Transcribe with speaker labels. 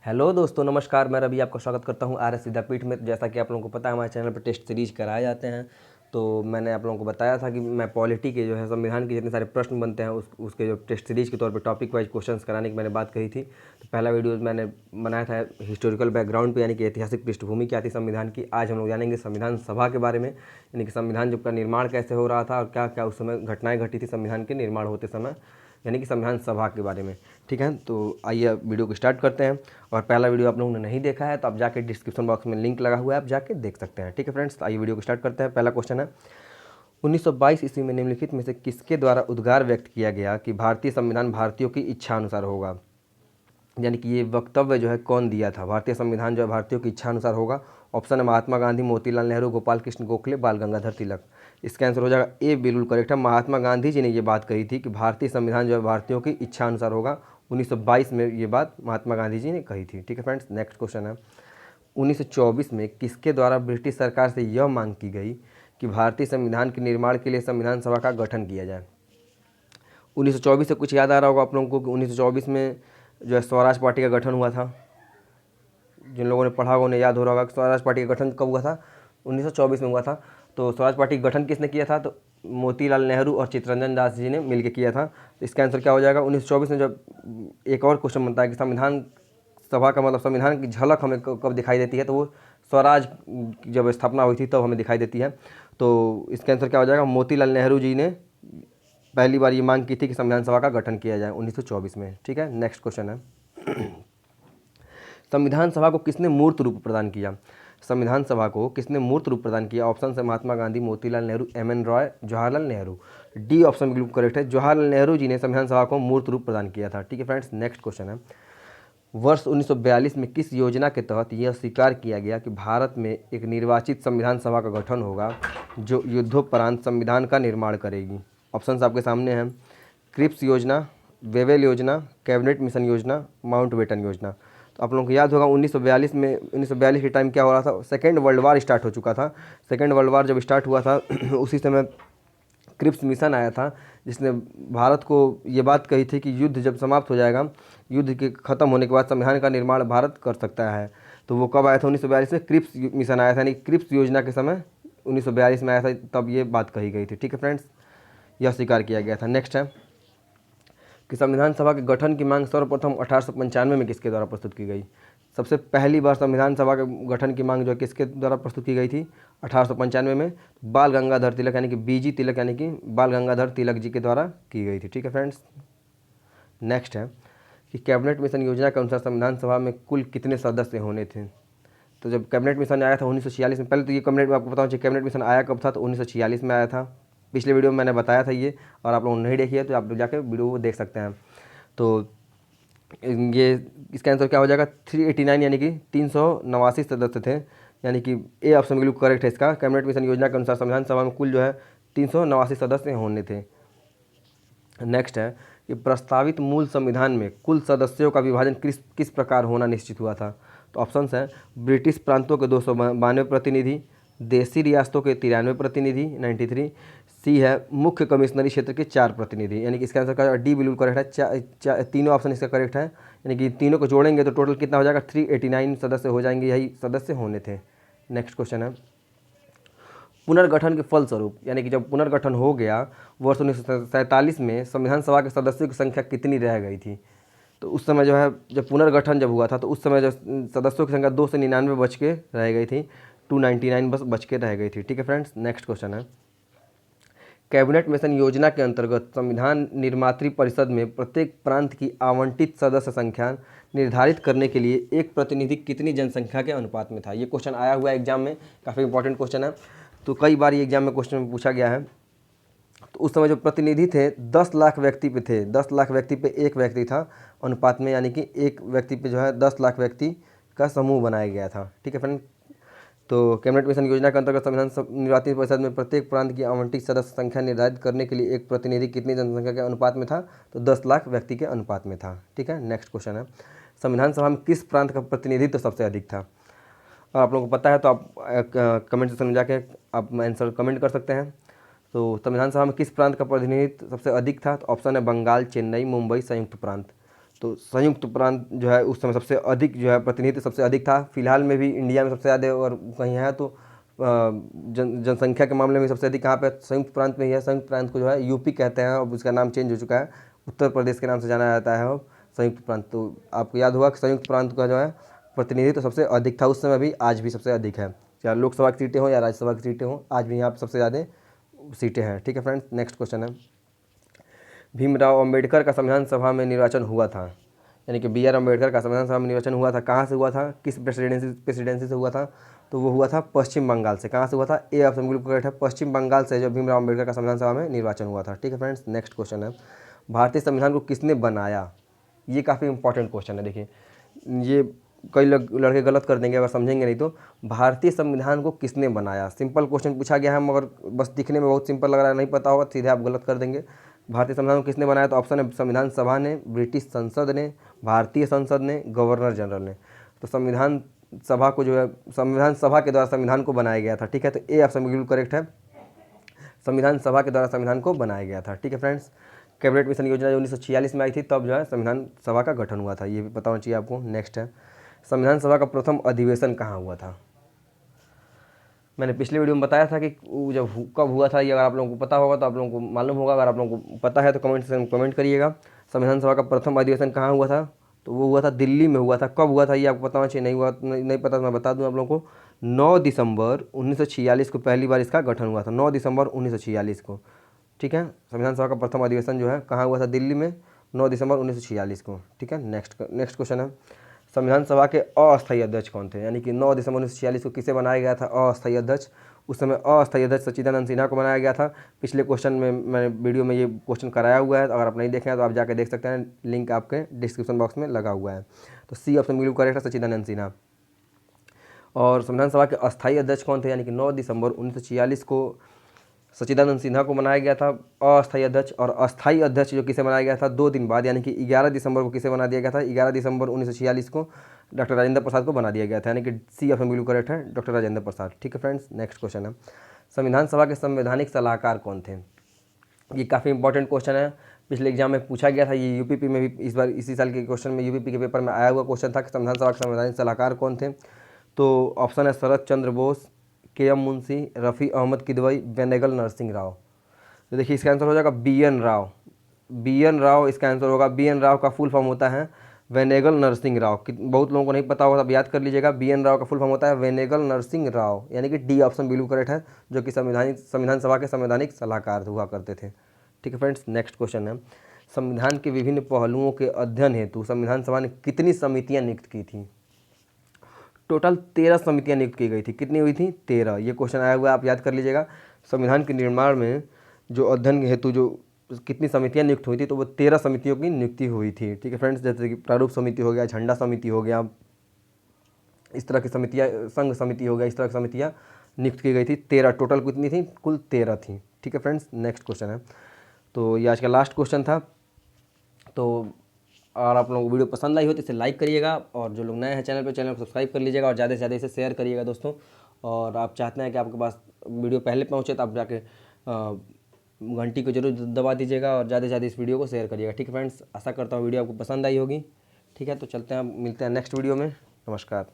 Speaker 1: Hello दोस्तों, नमस्कार। मैं रवि आपका स्वागत करता हूं आर एस विद्यापीठ में। तो जैसा कि आप लोगों को पता है, हमारे चैनल पर टेस्ट सीरीज कराए जाते हैं। तो मैंने आप लोगों को बताया था कि मैं पॉलिटी के जो है संविधान के जितने सारे प्रश्न बनते हैं उसके जो टेस्ट सीरीज के तौर पे टॉपिक वाइज क्वेश्चंस कराने की मैंने बात कही थी। तो पहला वीडियो मैंने बनाया था हिस्टोरिकल बैकग्राउंड पे, यानी कि ऐतिहासिक पृष्ठभूमि क्या थी संविधान की। आज हम लोग जानेंगे संविधान सभा के बारे में, यानी कि संविधान जब का निर्माण कैसे हो रहा था और क्या क्या उस समय घटनाएँ घटी थी संविधान के निर्माण होते समय, यानी कि संविधान सभा के बारे में। ठीक है, तो आइए वीडियो को स्टार्ट करते हैं। और पहला वीडियो आप लोगों ने नहीं देखा है तो आप जाके डिस्क्रिप्शन बॉक्स में लिंक लगा हुआ है, आप जाके देख सकते हैं। ठीक है फ्रेंड्स, तो आइए वीडियो को स्टार्ट करते हैं। पहला क्वेश्चन है, 1922 ईस्वी में निम्नलिखित में से किसके द्वारा उद्गार व्यक्त किया गया कि भारतीय संविधान भारतीयों की इच्छा अनुसार होगा। यानी कि ये वक्तव्य जो है कौन दिया था, भारतीय संविधान जो है भारतीयों की इच्छा अनुसार होगा। ऑप्शन है महात्मा गांधी, मोतीलाल नेहरू, गोपाल कृष्ण गोखले, बाल गंगाधर तिलक। इसका आंसर हो जाएगा ए, बिल्कुल करेक्ट है। महात्मा गांधी जी ने ये बात कही थी कि भारतीय संविधान जो है भारतीयों की इच्छा अनुसार होगा। 1922 में ये बात महात्मा गांधी जी ने कही थी। ठीक है फ्रेंड्स, नेक्स्ट क्वेश्चन है, 1924 में किसके द्वारा ब्रिटिश सरकार से यह मांग की गई कि भारतीय संविधान के निर्माण के लिए संविधान सभा का गठन किया जाए। 1924 से कुछ याद आ रहा होगा आप लोगों को कि 1924 में जो है स्वराज पार्टी का गठन हुआ था। जिन लोगों ने पढ़ा होगा उन्हें याद हो रहा होगा कि स्वराज पार्टी का गठन कब हुआ था, 1924 में हुआ था। तो स्वराज पार्टी का गठन किसने किया था, तो मोतीलाल नेहरू और चित्तरंजन दास जी ने मिलकर किया था। तो इसका आंसर क्या हो जाएगा, 1924 में। जब एक और क्वेश्चन बनता है कि संविधान सभा का मतलब संविधान की झलक हमें कब दिखाई देती है, तो वो स्वराज जब स्थापना हुई थी तब हमें दिखाई देती है। तो इसका आंसर क्या हो जाएगा, मोतीलाल नेहरू जी ने पहली बार ये मांग की थी कि संविधान सभा का गठन किया जाए 1924 में। ठीक है, नेक्स्ट क्वेश्चन है, संविधान सभा को किसने मूर्त रूप प्रदान किया। संविधान सभा को किसने मूर्त रूप प्रदान किया। ऑप्शन है Mahatma Gandhi, Motilal Nehru, M N. Roy, Jawaharlal Nehru. D option बिल्कुल करेक्ट है, जवाहरलाल नेहरू जी ने संविधान सभा को मूर्त रूप प्रदान किया था। ठीक है फ्रेंड्स, नेक्स्ट क्वेश्चन है, वर्ष 1942 में किस योजना के तहत यह स्वीकार किया गया कि भारत में एक निर्वाचित संविधान सभा का गठन होगा जो युद्धोपरांत संविधान का निर्माण करेगी। ऑप्शंस आपके सामने हैं, क्रिप्स योजना, वेवेल योजना, कैबिनेट मिशन योजना, माउंटबेटन योजना। तो आप लोगों को याद होगा 1942 के टाइम क्या हो रहा था, सेकेंड वर्ल्ड वार स्टार्ट हो चुका था। सेकेंड वर्ल्ड वार जब स्टार्ट हुआ था उसी समय क्रिप्स मिशन आया था, जिसने भारत को ये बात कही थी कि युद्ध जब समाप्त हो जाएगा, युद्ध के ख़त्म होने के बाद संविधान का निर्माण भारत कर सकता है। तो वो कब आया था, 1942 में क्रिप्स मिशन आया था, यानी क्रिप्स योजना के समय 1942 में आया था, तब ये बात कही गई थी। ठीक है फ्रेंड्स, यह स्वीकार किया गया था। नेक्स्ट है कि संविधान सभा के गठन की मांग सर्वप्रथम 1895 में किसके द्वारा प्रस्तुत की गई। सबसे पहली बार संविधान सभा के गठन की मांग जो है किसके द्वारा प्रस्तुत की गई थी, 1895 में बाल गंगाधर तिलक यानी कि बीजी तिलक यानी कि बाल गंगाधर तिलक जी के द्वारा की गई थी। ठीक है फ्रेंड्स, नेक्स्ट है कि कैबिनेट मिशन योजना के अनुसार संविधान सभा में कुल कितने सदस्य होने थे। तो जब कैबिनेट मिशन आया था 1946 में, पहले तो ये कैबिनेट में आपको बताऊँ चाहिए कैबिनेट मिशन आया कब था, तो 1946 में आया था। पिछले वीडियो में मैंने बताया था ये, और आप लोगों ने नहीं देखी है तो आप लोग जाकर वीडियो को देख सकते हैं। तो ये इसका आंसर क्या हो जाएगा, 389 यानी कि 389 सदस्य थे, यानी कि ए ऑप्शन बिल्कुल करेक्ट है इसका। कैबिनेट मिशन योजना के अनुसार संविधान सभा में कुल जो है 389 सदस्य होने थे। नेक्स्ट है कि प्रस्तावित मूल संविधान में कुल सदस्यों का विभाजन किस किस प्रकार होना निश्चित हुआ था। तो ऑप्शंस हैं, ब्रिटिश प्रांतों के 292 प्रतिनिधि, देसी रियासतों के 93 प्रतिनिधि 93, सी है मुख्य कमिश्नरी क्षेत्र के 4 प्रतिनिधि, यानी कि इसका आंसर का डी बिल्कुल करेक्ट है। तीनों ऑप्शन इसका करेक्ट है, यानी कि तीनों को जोड़ेंगे तो टोटल कितना हो जाएगा, 389 सदस्य हो जाएंगे, यही सदस्य होने थे। नेक्स्ट क्वेश्चन है, पुनर्गठन के फलस्वरूप, यानी कि जब पुनर्गठन हो गया वर्ष 1947 में संविधान सभा के सदस्यों की संख्या कितनी रह गई थी। तो उस समय जो है जब पुनर्गठन जब हुआ था तो उस समय जो सदस्यों की संख्या 2 से 99 बच के रह गई थी, 299 बस बच के रह गई थी। ठीक है फ्रेंड्स, नेक्स्ट क्वेश्चन है, कैबिनेट मिशन योजना के अंतर्गत संविधान निर्मात्री परिषद में प्रत्येक प्रांत की आवंटित सदस्य संख्या निर्धारित करने के लिए एक प्रतिनिधि कितनी जनसंख्या के अनुपात में था। ये क्वेश्चन आया हुआ है एग्जाम में, काफ़ी इंपॉर्टेंट क्वेश्चन है, तो कई बार ये एग्जाम में क्वेश्चन में पूछा गया है। तो उस समय जो प्रतिनिधि थे 10 लाख व्यक्ति पे थे, 10 लाख व्यक्ति पे एक व्यक्ति था अनुपात में, यानी कि एक व्यक्ति पे जो है 10 लाख व्यक्ति का समूह बनाया गया था। ठीक है फ्रेंड, तो कैबिनेट मिशन योजना के अंतर्गत संविधान निर्वाचित परिषद में प्रत्येक प्रांत की आवंटित सदस्य संख्या निर्धारित करने के लिए एक प्रतिनिधि कितनी जनसंख्या के अनुपात में था, तो 10 लाख व्यक्ति के अनुपात में था। ठीक है, नेक्स्ट क्वेश्चन है, संविधान सभा में किस प्रांत का प्रतिनिधित्व सबसे अधिक था। और आप लोगों को पता है तो आप कमेंट सेक्शन में जाके आप आंसर कमेंट कर सकते हैं। तो संविधान सभा में किस प्रांत का प्रतिनिधित्व सबसे अधिक था, तो ऑप्शन है बंगाल, चेन्नई, मुंबई, संयुक्त प्रांत। तो संयुक्त प्रांत जो है उस समय सबसे अधिक जो है प्रतिनिधित्व सबसे अधिक था। फिलहाल में भी इंडिया में सबसे ज़्यादा और कहीं है तो जनसंख्या के मामले में सबसे अधिक कहाँ पे संयुक्त प्रांत में ही है। संयुक्त प्रांत को जो है यूपी कहते हैं, अब उसका नाम चेंज हो चुका है, उत्तर प्रदेश के नाम से जाना जाता है अब संयुक्त प्रांत। तो आपको याद होगा कि संयुक्त प्रांत का जो है प्रतिनिधित्व सबसे अधिक था उस समय भी, आज भी सबसे अधिक है, चाहे लोकसभा की सीटें हों या राज्यसभा की सीटें हों, आज भी यहाँ पर सबसे ज़्यादा सीटें हैं। ठीक है फ्रेंड्स, नेक्स्ट क्वेश्चन है, भीमराव अंबेडकर का संविधान सभा में निर्वाचन हुआ था, यानी कि बी आर अम्बेडकर का संविधान सभा में निर्वाचन हुआ था, कहाँ से हुआ था, किस प्रेसिडेंसी से हुआ था, तो वो हुआ था पश्चिम बंगाल से। कहाँ से हुआ था, ए ऑप्शन बिल्कुल करेक्ट है, पश्चिम बंगाल से जो भीमराव अम्बेडकर का संविधान सभा में निर्वाचन हुआ था। ठीक है फ्रेंड्स, नेक्स्ट क्वेश्चन है, भारतीय संविधान को किसने बनाया, ये काफ़ी इंपॉर्टेंट क्वेश्चन है। देखिए ये कई लड़के गलत कर देंगे अगर समझेंगे नहीं तो। भारतीय संविधान को किसने बनाया, सिंपल क्वेश्चन पूछा गया है, मगर बस दिखने में बहुत सिंपल लग रहा है, नहीं पता होगा सीधे आप गलत कर देंगे। भारतीय संविधान को किसने बनाया, तो ऑप्शन है संविधान सभा ने, ब्रिटिश संसद ने, भारतीय संसद ने, गवर्नर जनरल ने। तो संविधान सभा को जो है संविधान सभा के द्वारा संविधान को बनाया गया था। ठीक है, तो ए ऑप्शन बिल्कुल करेक्ट है, संविधान सभा के द्वारा संविधान को बनाया गया था। ठीक है फ्रेंड्स, कैबिनेट मिशन योजना जो 1946 में आई थी तब जो है संविधान सभा का गठन हुआ था, ये भी पता होना चाहिए आपको। नेक्स्ट है, संविधान सभा का प्रथम अधिवेशन कहाँ हुआ था। मैंने पिछले वीडियो में बताया था कि वो जब कब हुआ था, ये अगर आप लोगों को पता होगा तो आप लोगों को मालूम होगा, अगर आप लोगों को पता है तो कमेंट सेक्शन में कमेंट करिएगा। संविधान सभा का प्रथम अधिवेशन कहाँ हुआ था, तो वो हुआ था दिल्ली में हुआ था। कब हुआ था ये आपको पता होना चाहिए, नहीं हुआ नहीं पता तो मैं बता दूँ आप लोगों को, 9 दिसंबर 1946 को पहली बार इसका गठन हुआ था, 9 दिसंबर 1946 को। ठीक है, संविधान सभा का प्रथम अधिवेशन जो है कहाँ हुआ था, दिल्ली में, 9 दिसंबर 1946 को। ठीक है, नेक्स्ट क्वेश्चन है, संविधान सभा के अस्थायी अध्यक्ष कौन थे, यानी कि 9 दिसंबर 1946 को किसे बनाया गया था अस्थायी अध्यक्ष। उस समय अस्थायी अध्यक्ष सच्चिदानंद सिन्हा को बनाया गया था। पिछले क्वेश्चन में मैंने वीडियो में ये क्वेश्चन कराया हुआ है, अगर आप नहीं देखें तो आप जाकर देख सकते हैं, लिंक आपके डिस्क्रिप्शन बॉक्स में लगा हुआ है। तो सी ऑप्शन बिल्कुल करेक्ट है, सच्चिदानंद सिन्हा। और संविधान सभा के अस्थायी अध्यक्ष कौन थे, यानी कि 9 दिसंबर 1946 को सच्चिदानंद सिन्हा को बनाया गया था अस्थायी अध्यक्ष। और अस्थायी अध्यक्ष जो किसे बनाया गया था 2 दिन बाद, यानी कि 11 दिसंबर को किसे बना दिया गया था, 11 दिसंबर 1946 को डॉक्टर राजेंद्र प्रसाद को बना दिया गया था, यानी कि सी ऑप्शन बिल्कुल करेक्ट है, डॉक्टर राजेंद्र प्रसाद। ठीक है फ्रेंड्स, नेक्स्ट क्वेश्चन है, संविधान सभा के संवैधानिक सलाहकार कौन थे। ये काफ़ी इंपॉर्टेंट क्वेश्चन है, पिछले एग्जाम में पूछा गया था, ये यूपीपी में भी इस बार इसी साल के क्वेश्चन में यूपीपी के पेपर में आया हुआ क्वेश्चन था कि संविधान सभा के संवैधानिक सलाहकार कौन थे। तो ऑप्शन है शरद चंद्र बोस, के एम मुंशी, रफ़ी अहमद किदवई, बेनेगल नरसिंह राव। तो देखिए इसका आंसर हो जाएगा B N Rau, B N Rau इसका आंसर होगा। बी एन राव का फुल फॉर्म होता है वेनेगल नरसिंह राव, बहुत लोगों को नहीं पता होगा, अब याद कर लीजिएगा, बी एन राव का फुल फॉर्म होता है वेनेगल नरसिंह राव, यानी कि डी ऑप्शन बिल्कुल करेक्ट है, जो कि संविधान सभा के संवैधानिक सलाहकार हुआ करते थे। ठीक है फ्रेंड्स, नेक्स्ट क्वेश्चन है, संविधान के विभिन्न पहलुओं के अध्ययन हेतु संविधान सभा ने कितनी समितियाँ नियुक्त की थी। टोटल 13 समितियाँ नियुक्त की गई थी, कितनी हुई थी 13, ये क्वेश्चन आया हुआ है, आप याद कर लीजिएगा। संविधान के निर्माण में जो अध्ययन हेतु जो कितनी समितियाँ नियुक्त हुई थी, तो वो 13 समितियों की नियुक्ति हुई थी। ठीक है फ्रेंड्स, जैसे कि प्रारूप समिति हो गया, झंडा समिति हो गया, इस तरह की समितियाँ, संघ समिति हो गया, इस तरह की समितियाँ नियुक्त की गई थी। 13 टोटल कितनी थी, कुल 13 थी। ठीक है फ्रेंड्स, नेक्स्ट क्वेश्चन है, तो ये आज का लास्ट क्वेश्चन था। तो और आप लोगों को वीडियो पसंद आई हो तो इसे लाइक करिएगा, और जो लोग नए हैं चैनल को सब्सक्राइब कर लीजिएगा, और ज़्यादा से ज़्यादा इसे शेयर करिएगा दोस्तों। और आप चाहते हैं कि आपके पास वीडियो पहले पहुँचे तो आप जाके घंटी को जरूर दबा दीजिएगा, और ज़्यादा से ज़्यादा इस वीडियो को शेयर करिएगा। ठीक है फ्रेंड्स, आशा करता हूँ वीडियो आपको पसंद आई होगी। ठीक है, तो चलते हैं, मिलते हैं नेक्स्ट वीडियो में। नमस्कार।